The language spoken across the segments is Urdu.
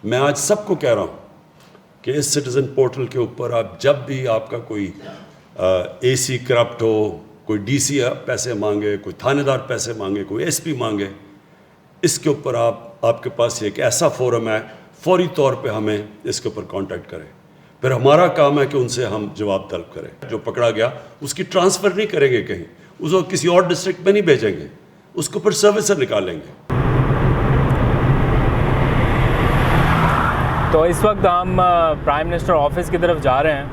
میں آج سب کو کہہ رہا ہوں کہ اس سٹیزن پورٹل کے اوپر آپ جب بھی آپ کا کوئی اے سی کرپٹ ہو، کوئی ڈی سی پیسے مانگے، کوئی تھانے دار پیسے مانگے، کوئی ایس پی مانگے، اس کے اوپر آپ کے پاس ایک ایسا فورم ہے، فوری طور پہ ہمیں اس کے اوپر کانٹیکٹ کریں. پھر ہمارا کام ہے کہ ان سے ہم جواب طلب کریں. جو پکڑا گیا اس کی ٹرانسفر نہیں کریں گے کہیں، اس کو کسی اور ڈسٹرکٹ میں نہیں بھیجیں گے، اس کے اوپر سروس سے نکالیں گے. تو اس وقت ہم پرائم منسٹر آفس کی طرف جا رہے ہیں،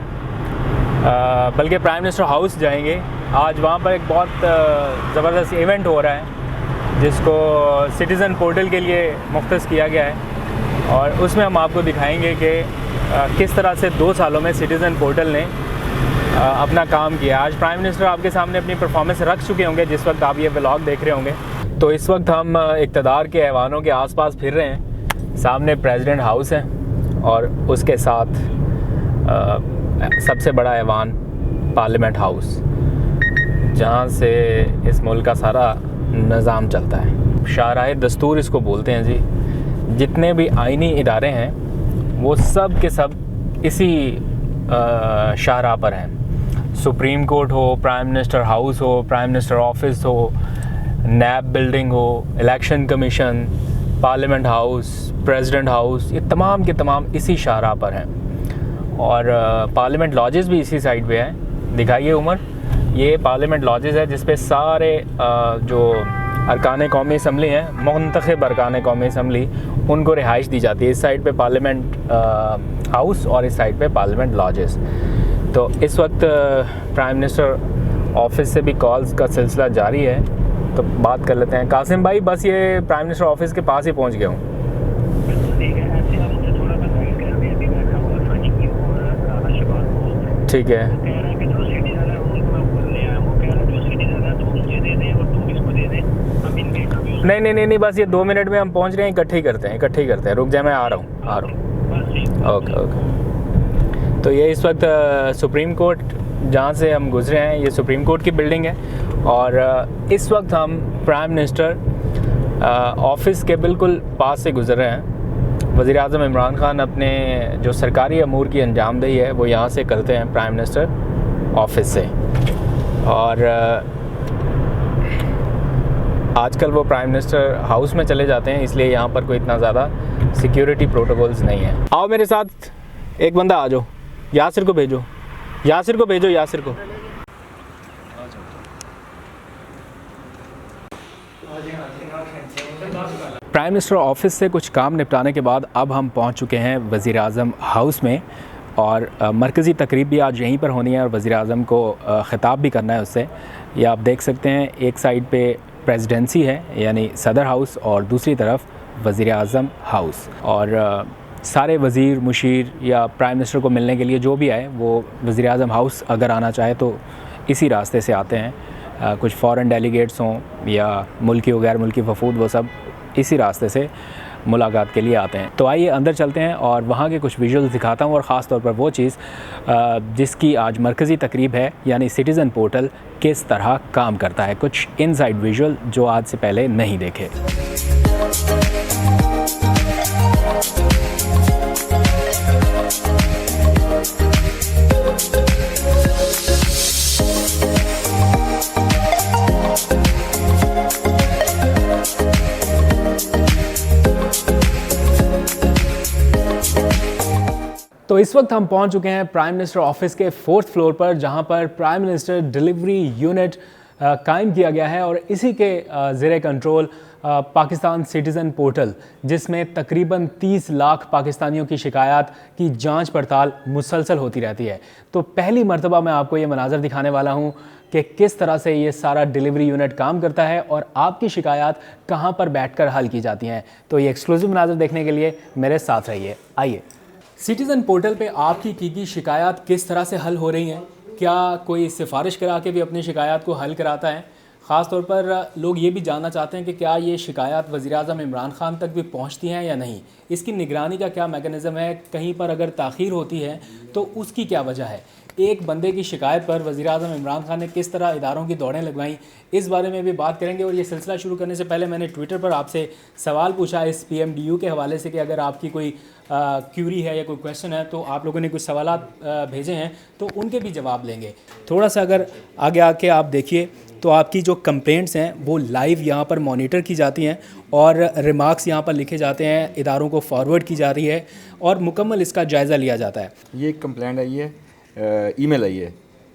بلکہ پرائم منسٹر ہاؤس جائیں گے. آج وہاں پر ایک بہت زبردست ایونٹ ہو رہا ہے جس کو سٹیزن پورٹل کے لیے مختص کیا گیا ہے، اور اس میں ہم آپ کو دکھائیں گے کہ کس طرح سے 2 سالوں میں سٹیزن پورٹل نے اپنا کام کیا. آج پرائم منسٹر آپ کے سامنے اپنی پرفارمنس رکھ چکے ہوں گے جس وقت آپ یہ ولاگ دیکھ رہے ہوں گے. تو اس وقت ہم اقتدار کے ایوانوں کے آس پاس پھر رہے ہیں. سامنے پریزیڈنٹ ہاؤس ہے اور اس کے ساتھ سب سے بڑا ایوان پارلیمنٹ ہاؤس، جہاں سے اس ملک کا سارا نظام چلتا ہے. شاہراہ دستور اس کو بولتے ہیں جی. جتنے بھی آئینی ادارے ہیں وہ سب کے سب اسی شاہراہ پر ہیں. سپریم کورٹ ہو، پرائم منسٹر ہاؤس ہو، پرائم منسٹر آفس ہو، نیب بلڈنگ ہو، election commission, parliament house, president house, یہ تمام کے تمام اسی شاہراہ پر ہیں. اور پارلیمنٹ لاجز بھی اسی سائڈ پہ ہیں. دکھائیے عمر، یہ پارلیمنٹ لاجز ہے جس پہ سارے جو ارکان قومی اسمبلی ہیں، منتخب ارکان قومی اسمبلی، ان کو رہائش دی جاتی ہے. اس سائڈ پہ پارلیمنٹ ہاؤس اور اس سائڈ پہ پارلیمنٹ لاجز. تو اس وقت پرائم منسٹر آفس سے بھی کالز کا سلسلہ جاری ہے، تو بات کر لیتے ہیں. قاسم بھائی، بس یہ پرائم منسٹر آفس کے پاس ہی پہنچ گیا ہوں. ٹھیک ہے. نہیں بس یہ 2 منٹ میں ہم پہنچ رہے ہیں. اکٹھے ہی کرتے ہیں. رک جائے، میں آ رہا ہوں. اوکے. تو یہ اس وقت سپریم کورٹ جہاں سے ہم گزرے ہیں، یہ سپریم کورٹ کی بلڈنگ ہے، اور اس وقت ہم پرائم منسٹر آفس کے بالکل پاس سے گزر رہے ہیں. وزیر اعظم عمران خان اپنے جو سرکاری امور کی انجام دہی ہے وہ یہاں سے کرتے ہیں، پرائم منسٹر آفس سے. اور آج کل وہ پرائم منسٹر ہاؤس میں چلے جاتے ہیں، اس لیے یہاں پر کوئی اتنا زیادہ سیکیورٹی پروٹوکولز نہیں ہیں. آؤ میرے ساتھ، ایک بندہ آ جاؤ. یاسر کو بھیجو. پرائم منسٹر آفس سے کچھ کام نپٹانے کے بعد اب ہم پہنچ چکے ہیں وزیر اعظم ہاؤس میں، اور مرکزی تقریب بھی آج یہیں پر ہونی ہے اور وزیر اعظم کو خطاب بھی کرنا ہے اس سے. یہ آپ دیکھ سکتے ہیں، ایک سائڈ پہ پریزیڈنسی ہے یعنی صدر ہاؤس، اور دوسری طرف وزیر اعظم ہاؤس. اور سارے وزیر، مشیر یا پرائم منسٹر کو ملنے کے لیے جو بھی آئے وہ وزیر اعظم ہاؤس اگر آنا چاہے تو اسی راستے سے آتے ہیں. کچھ فارن ڈیلیگیٹس ہوں یا ملکی و غیر ملکی وفود، وہ سب اسی راستے سے ملاقات کے لیے آتے ہیں. تو آئیے اندر چلتے ہیں اور وہاں کے کچھ ویژولز دکھاتا ہوں، اور خاص طور پر وہ چیز جس کی آج مرکزی تقریب ہے، یعنی سٹیزن پورٹل کس طرح کام کرتا ہے. کچھ ان سائڈ ویژول جو آج سے پہلے نہیں دیکھے. تو اس وقت ہم پہنچ چکے ہیں پرائم منسٹر آفس کے 4th فلور پر، جہاں پر پرائم منسٹر ڈیلیوری یونٹ قائم کیا گیا ہے، اور اسی کے زیر کنٹرول پاکستان سٹیزن پورٹل، جس میں تقریباً 30 لاکھ پاکستانیوں کی شکایات کی جانچ پڑتال مسلسل ہوتی رہتی ہے. تو پہلی مرتبہ میں آپ کو یہ مناظر دکھانے والا ہوں کہ کس طرح سے یہ سارا ڈیلیوری یونٹ کام کرتا ہے اور آپ کی شکایات کہاں پر بیٹھ کر حل کی جاتی ہیں. تو یہ ایکسکلوزیو مناظر دیکھنے کے لیے میرے ساتھ رہیے. آئیے. سٹیزن پورٹل پہ آپ کی شکایات کس طرح سے حل ہو رہی ہیں؟ کیا کوئی سفارش کرا کے بھی اپنی شکایات کو حل کراتا ہے؟ خاص طور پر لوگ یہ بھی جاننا چاہتے ہیں کہ کیا یہ شکایات وزیر اعظم عمران خان تک بھی پہنچتی ہیں یا نہیں؟ اس کی نگرانی کا کیا میکانزم ہے؟ کہیں پر اگر تاخیر ہوتی ہے تو اس کی کیا وجہ ہے؟ ایک بندے کی شکایت پر وزیر اعظم عمران خان نے کس طرح اداروں کی دوڑیں لگوائیں، اس بارے میں بھی بات کریں گے. اور یہ سلسلہ شروع کرنے سے پہلے میں نے ٹویٹر پر آپ سے سوال پوچھا اس PMDU کے حوالے سے کہ اگر آپ کی کوئی کیوری ہے یا کوئی کویشچن ہے تو آپ لوگوں نے کچھ سوالات بھیجے ہیں تو ان کے بھی جواب لیں گے. تھوڑا سا اگر آگے آ کے آپ دیکھیے تو آپ کی جو کمپلینٹس ہیں وہ لائیو یہاں پر مانیٹر کی جاتی ہیں اور ریمارکس یہاں پر لکھے جاتے ہیں، اداروں کو فارورڈ کی جا رہی ہے اور مکمل اس کا جائزہ لیا جاتا ہے. یہ ایک کمپلینٹ آئی ہے، ای میل آئی ہے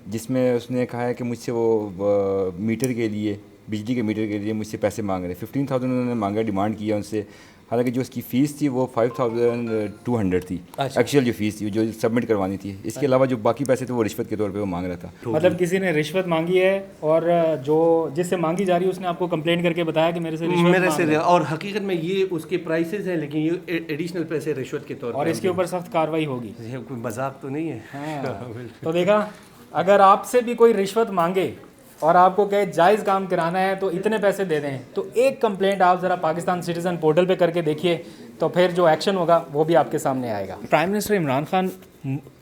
جس میں اس نے کہا ہے کہ مجھ سے وہ میٹر کے لیے، بجلی کے میٹر کے لیے مجھ سے پیسے مانگ رہے ہیں. 15,000 انہوں نے مانگا، ڈیمانڈ کیا ان سے، حالانکہ جو اس کی فیس تھی وہ 5,200 تھی ایکچوئل جو فیس تھی جو سبمٹ کروانی تھی. اس کے علاوہ جو باقی پیسے تھے وہ رشوت کے طور پہ وہ مانگ رہا تھا. مطلب کسی نے رشوت مانگی ہے اور جو جس سے مانگی جا رہی ہے اس نے آپ کو کمپلین کر کے بتایا کہ میرے سے اور حقیقت میں یہ اس کے پرائسز ہیں لیکن یہ ایڈیشنل پیسے رشوت کے طور پر، اور اس کے اوپر سخت کارروائی ہوگی. کوئی مذاق تو نہیں ہے. تو دیکھا، اگر آپ سے بھی کوئی رشوت مانگے اور آپ کو کہے جائز کام کرانا ہے تو اتنے پیسے دے دیں، تو ایک کمپلینٹ آپ ذرا پاکستان سٹیزن پورٹل پہ کر کے دیکھیے تو پھر جو ایکشن ہوگا وہ بھی آپ کے سامنے آئے گا. پرائم منسٹر عمران خان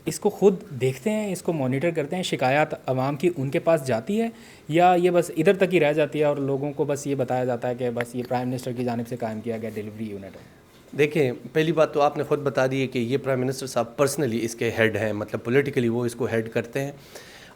اس کو خود دیکھتے ہیں، اس کو مانیٹر کرتے ہیں، شکایات عوام کی ان کے پاس جاتی ہے یا یہ بس ادھر تک ہی رہ جاتی ہے اور لوگوں کو بس یہ بتایا جاتا ہے کہ بس یہ پرائم منسٹر کی جانب سے قائم کیا گیا ڈیلیوری یونٹ ہے؟ دیکھیں، پہلی بات تو آپ نے خود بتا دی ہے کہ یہ پرائم منسٹر صاحب پرسنلی اس کے ہیڈ ہیں، مطلب پولیٹیکلی وہ اس کو ہیڈ کرتے ہیں،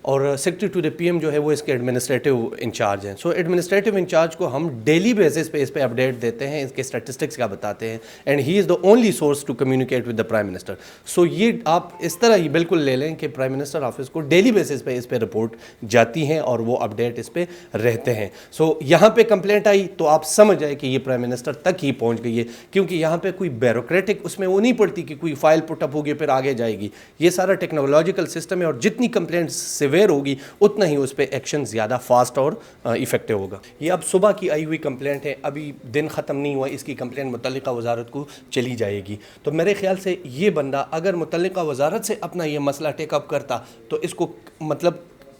اور سیکرٹری ٹو دی PM جو ہے وہ اس کے ایڈمنسٹریٹو انچارج ہیں. سو ایڈمنسٹریٹو انچارج کو ہم ڈیلی بیسس پہ اس پہ اپڈیٹ دیتے ہیں، اس کے اسٹیٹسٹکس کا بتاتے ہیں، and he is the only source to communicate with the prime minister. So یہ آپ اس طرح ہی بالکل لے لیں کہ پرائم منسٹر آفس کو ڈیلی بیسس پہ اس پہ رپورٹ جاتی ہیں اور وہ اپڈیٹ اس پہ رہتے ہیں. سو یہاں پہ کمپلینٹ آئی تو آپ سمجھ آئے کہ یہ پرائم منسٹر تک ہی پہنچ گئی ہے، کیونکہ یہاں پہ کوئی بیوروکریٹک اس میں وہ نہیں پڑتی کہ کوئی فائل پٹ اپ ہوگی پھر آگے جائے گی. یہ سارا ٹیکنالوجیکل سسٹم ہے اور جتنی کمپلینٹ سیویئر ہوگی اتنا ہی اس پہ ایکشن زیادہ فاسٹ اور ایفیکٹو ہوگا. یہ اب صبح کی آئی ہوئی کمپلینٹ ہے، ابھی دن ختم نہیں ہوا، اس کی کمپلینٹ متعلقہ وزارت کو چلی جائے گی. تو میرے خیال سے یہ بندہ اگر متعلقہ وزارت سے اپنا یہ مسئلہ ٹیک اپ کرتا تو اس کو مطلب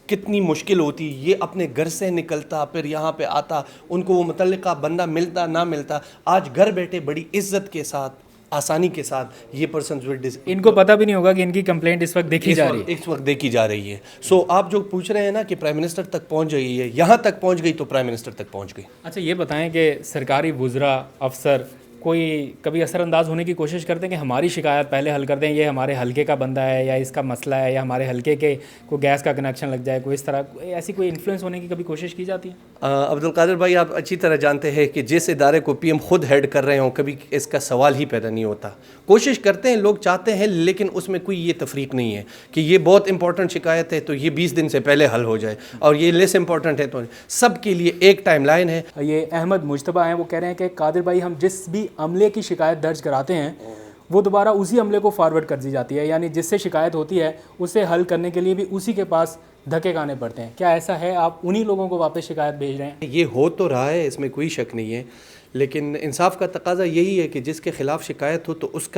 کتنی مشکل ہوتی. یہ اپنے گھر سے نکلتا پھر یہاں پہ آتا، ان کو وہ متعلقہ بندہ ملتا نہ ملتا. آج گھر بیٹھے بڑی عزت کے ساتھ، آسانی کے ساتھ یہ پرسنز ان کو پتہ بھی نہیں ہوگا کہ ان کی کمپلینٹ اس وقت دیکھی جا رہی ہے، اس وقت دیکھی جا رہی ہے. سو آپ جو پوچھ رہے ہیں نا کہ پرائم منسٹر تک پہنچ گئی ہے، یہاں تک پہنچ گئی تو پرائم منسٹر تک پہنچ گئی. اچھا یہ بتائیں کہ سرکاری وزراء، افسر کوئی کبھی اثر انداز ہونے کی کوشش کرتے ہیں کہ ہماری شکایت پہلے حل کر دیں، یہ ہمارے حلقے کا بندہ ہے یا اس کا مسئلہ ہے یا ہمارے حلقے کے کوئی گیس کا کنیکشن لگ جائے، کوئی اس طرح ایسی کوئی انفلوئنس ہونے کی کبھی کوشش کی جاتی ہے؟ عبدالقادر بھائی، آپ اچھی طرح جانتے ہیں کہ جس ادارے کو PM خود ہیڈ کر رہے ہوں کبھی اس کا سوال ہی پیدا نہیں ہوتا. کوشش کرتے ہیں، لوگ چاہتے ہیں، لیکن اس میں کوئی یہ تفریق نہیں ہے کہ یہ بہت امپورٹنٹ شکایت ہے تو یہ 20 دن سے پہلے حل ہو جائے اور یہ لیس امپورٹنٹ ہے تو سب کے لیے ایک ٹائم لائن ہے. یہ احمد مجتبیٰ ہیں، وہ کہہ رہے ہیں کہ قادر بھائی ہم جس بھی عملے کی شکایت درج کراتے ہیں وہ دوبارہ اسی عملے کو فارورڈ کر دی جاتی ہے، یعنی جس سے شکایت ہوتی ہے اسے حل کرنے کے لیے بھی اسی کے پاس دھکے کھانے پڑتے ہیں. کیا ایسا ہے؟ آپ انہی لوگوں کو واپس شکایت بھیج رہے ہیں؟ یہ ہو تو رہا ہے، اس میں کوئی شک نہیں ہے، لیکن انصاف کا تقاضا یہی ہے کہ جس کے خلاف شکایت ہو تو اس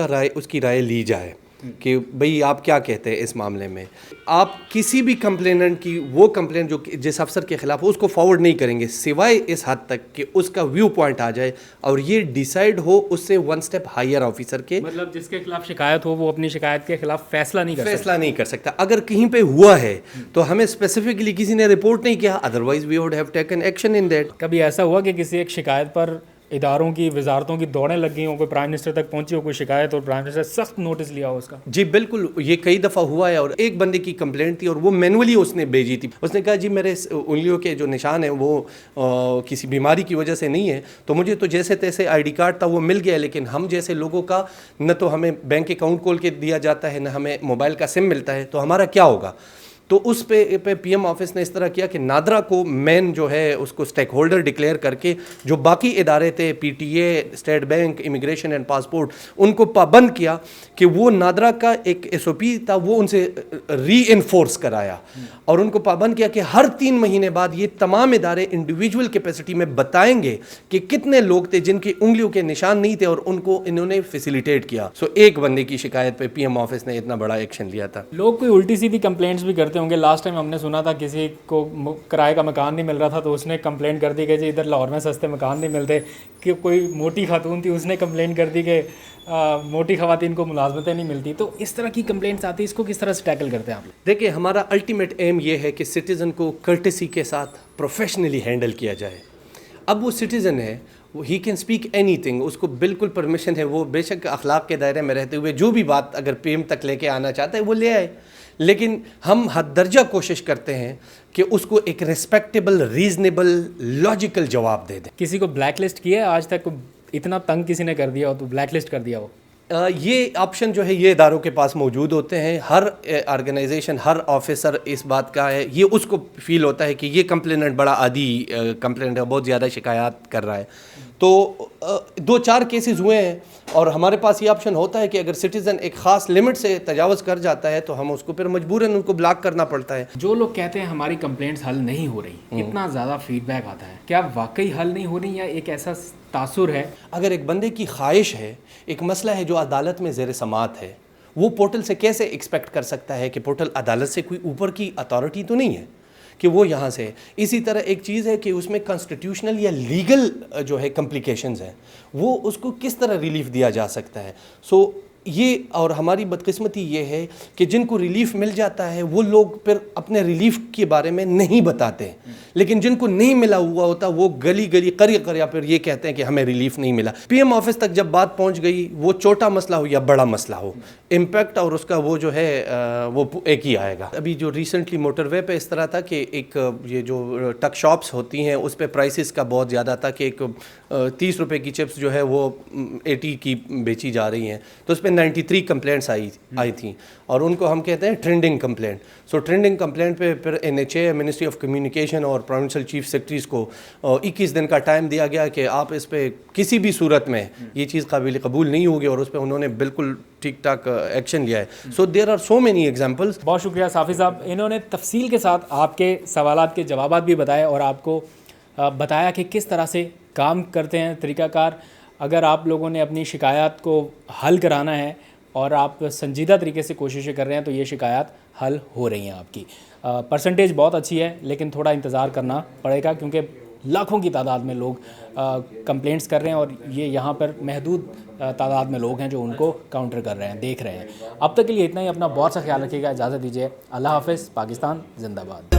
کی رائے لی جائے کہ بھئی آپ کیا کہتے ہیں اس معاملے میں. آپ کسی بھی کمپلیننٹ کی وہ کمپلین جو جس افسر کے خلاف ہو اس کو فارورڈ نہیں کریں گے سوائے اس حد تک کہ اس کا ویو پوائنٹ آ جائے اور یہ ڈیسائیڈ ہو اس سے 1 اسٹیپ ہائر آفیسر کے. مطلب جس کے خلاف شکایت ہو وہ اپنی شکایت کے خلاف فیصلہ نہیں کر سکتا. اگر کہیں پہ ہوا ہے تو ہمیں اسپیسیفکلی کسی نے رپورٹ نہیں کیا، otherwise we would have taken action in that. کبھی ایسا ہوا کہ کسی ایک شکایت پر اداروں کی، وزارتوں کی دوڑیں لگ گئی ہوں، کوئی پرائم منسٹر تک پہنچی ہو کوئی شکایت اور پرائم منسٹر سخت نوٹس لیا ہو اس کا؟ جی بالکل، یہ کئی دفعہ ہوا ہے. اور ایک بندے کی کمپلینٹ تھی اور وہ مینولی اس نے بھیجی تھی. اس نے کہا جی میرے انگلیوں کے جو نشان ہیں وہ کسی بیماری کی وجہ سے نہیں ہے، تو مجھے تو جیسے تیسے ID کارڈ تھا وہ مل گیا، لیکن ہم جیسے لوگوں کا نہ تو ہمیں بینک اکاؤنٹ کھول کے دیا جاتا ہے نہ ہمیں موبائل کا SIM ملتا ہے، تو ہمارا کیا ہوگا؟ تو اس پہ PM آفس نے اس طرح کیا کہ نادرا کو مین جو ہے اس کو اسٹیک ہولڈر ڈکلیئر کر کے جو باقی ادارے تھے PTA، state bank, immigration and passport, ان کو پابند کیا کہ وہ نادرا کا ایک SOP تھا وہ ان سے ری انفورس کرایا اور ان کو پابند کیا کہ ہر 3 مہینے بعد یہ تمام ادارے انڈیویجول کیپیسٹی میں بتائیں گے کہ کتنے لوگ تھے جن کی انگلیوں کے نشان نہیں تھے اور ان کو انہوں نے فیسیلیٹیٹ کیا. سو ایک بندے کی شکایت پہ PM آفس نے اتنا بڑا ایکشن لیا تھا. لوگ کوئی الٹی سیدھی کمپلینٹس بھی کرتے دیتے ہوں گے. لاسٹ ٹائم ہم نے سنا تھا کسی کو کرائے کا مکان نہیں مل رہا تھا تو اس نے کمپلین کر دی کہ جی ادھر لاہور میں سستے مکان نہیں ملتے. کہ کوئی موٹی خاتون تھی اس نے کمپلین کر دی کہ موٹی خواتین کو ملازمتیں نہیں ملتی. تو اس طرح کی کمپلینٹس آتی ہیں, اس کو کس طرح سے ٹیکل کرتے ہیں آپ لوگ؟ دیکھیں ہمارا الٹیمیٹ ایم یہ ہے کہ سٹیزن کو کرٹسی کے ساتھ پروفیشنلی ہینڈل کیا جائے. اب وہ سٹیزن ہے, he can speak anything, اس کو بالکل پرمیشن ہے, وہ بے شک اخلاق کے دائرے میں رہتے ہوئے جو بھی بات اگر پی ایم تک لے کے آنا چاہتا ہے وہ لے آئے. لیکن ہم حد درجہ کوشش کرتے ہیں کہ اس کو ایک ریسپیکٹیبل, ریزنیبل, لاجیکل جواب دے دیں. کسی کو بلیک لسٹ کیا ہے آج تک؟ اتنا تنگ کسی نے کر دیا ہو تو بلیک لسٹ کر دیا ہو؟ یہ آپشن جو ہے یہ اداروں کے پاس موجود ہوتے ہیں. ہر آرگنائزیشن, ہر آفیسر اس بات کا ہے, یہ اس کو فیل ہوتا ہے کہ یہ کمپلیننٹ بڑا عادی کمپلینٹ ہے, بہت زیادہ شکایات کر رہا ہے. تو 2-4 کیسز ہوئے ہیں اور ہمارے پاس یہ آپشن ہوتا ہے کہ اگر سٹیزن ایک خاص لمٹ سے تجاوز کر جاتا ہے تو ہم اس کو پھر مجبوراً ان کو بلاک کرنا پڑتا ہے. جو لوگ کہتے ہیں ہماری کمپلینٹس حل نہیں ہو رہی, اتنا زیادہ فیڈ بیک آتا ہے, کیا واقعی حل نہیں ہو رہی یا ایک ایسا تاثر ہے؟ اگر ایک بندے کی خواہش ہے, ایک مسئلہ ہے جو عدالت میں زیر سماعت ہے, وہ پورٹل سے کیسے ایکسپیکٹ کر سکتا ہے کہ پورٹل عدالت سے کوئی اوپر کی اتھارٹی تو نہیں ہے کہ وہ یہاں سے. اسی طرح ایک چیز ہے کہ اس میں کانسٹیٹیوشنل یا لیگل جو ہے کمپلیکیشنز ہیں, وہ اس کو کس طرح ریلیف دیا جا سکتا ہے. سو یہ, اور ہماری بدقسمتی یہ ہے کہ جن کو ریلیف مل جاتا ہے وہ لوگ پھر اپنے ریلیف کے بارے میں نہیں بتاتے, لیکن جن کو نہیں ملا ہوا ہوتا وہ گلی گلی قریہ قریہ پھر یہ کہتے ہیں کہ ہمیں ریلیف نہیں ملا. پی ایم آفس تک جب بات پہنچ گئی, وہ چھوٹا مسئلہ ہو یا بڑا مسئلہ ہو, امپیکٹ اور اس کا وہ جو ہے وہ ایک ہی آئے گا. ابھی جو ریسنٹلی موٹر وے پہ اس طرح تھا کہ ایک یہ جو ٹک شاپس ہوتی ہیں اس پہ پرائسز کا بہت زیادہ تھا کہ ایک 30 روپے کی چپس جو ہے وہ 80 کی بیچی جا رہی ہیں, تو اس پہ 93 کمپلینٹس آئی تھیں, اور ان کو ہم کہتے ہیں ٹرینڈنگ کمپلینٹ. سو ٹرینڈنگ کمپلینٹ پہ پھر NHA, منسٹری آف کمیونیکیشن اور پروونشل چیف سیکرٹریز کو 21 دن کا ٹائم دیا گیا کہ آپ اس پہ کسی بھی صورت میں یہ چیز قابل قبول نہیں ہوگی, اور اس پہ انہوں نے بالکل ٹھیک ٹھاک ایکشن لیا ہے. So there are so many examples. بہت شکریہ صافی صاحب, انہوں نے تفصیل کے ساتھ آپ کے سوالات کے جوابات بھی بتائے اور آپ کو بتایا کہ کس طرح سے کام کرتے ہیں طریقہ کار. اگر آپ لوگوں نے اپنی شکایات کو حل کرانا ہے اور آپ سنجیدہ طریقے سے کوششیں کر رہے ہیں تو یہ شکایات حل ہو رہی ہیں. آپ کی پرسنٹیج بہت اچھی ہے, لیکن تھوڑا انتظار کرنا پڑے گا کیونکہ لاکھوں کی تعداد میں لوگ کمپلینٹس کر رہے ہیں اور یہ یہاں پر محدود تعداد میں لوگ ہیں جو ان کو کاؤنٹر کر رہے ہیں, دیکھ رہے ہیں. اب تک کے لیے اتنا ہی. اپنا بہت سا خیال رکھیے گا. اجازت دیجیے. اللہ حافظ. پاکستان زندہ باد.